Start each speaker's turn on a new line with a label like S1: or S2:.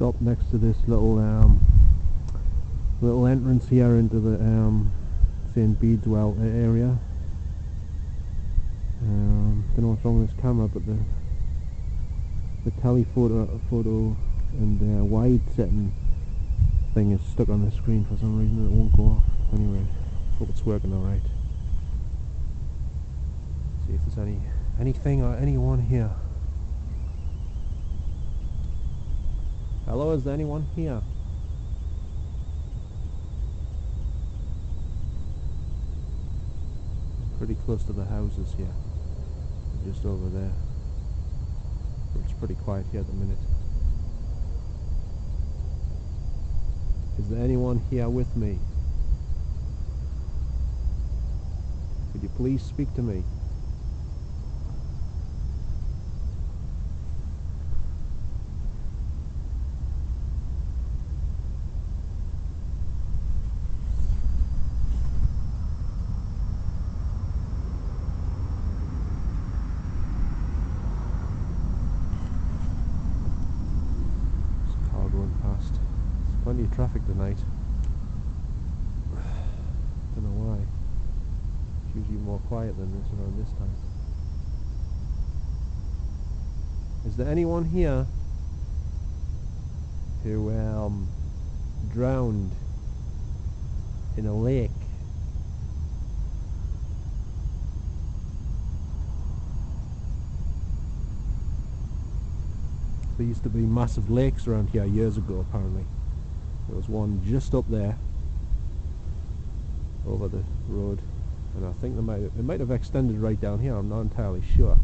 S1: stop next to this little entrance here into the St. Bedeswell area. Don't know what's wrong with this camera, but the telephoto and wide setting thing is stuck on the screen for some reason. It won't go off. Anyway, hope it's working all right. See if there's anything or anyone here. Hello, is there anyone here? Pretty close to the houses here. Just over there. It's pretty quiet here at the minute. Is there anyone here with me? Could you please speak to me? Plenty of traffic tonight. Don't know why. It's usually more quiet than this around this time. Is there anyone here who drowned in a lake? There used to be massive lakes around here years ago, apparently. There was one just up there over the road, and I think it might have extended right down here. I'm not entirely sure.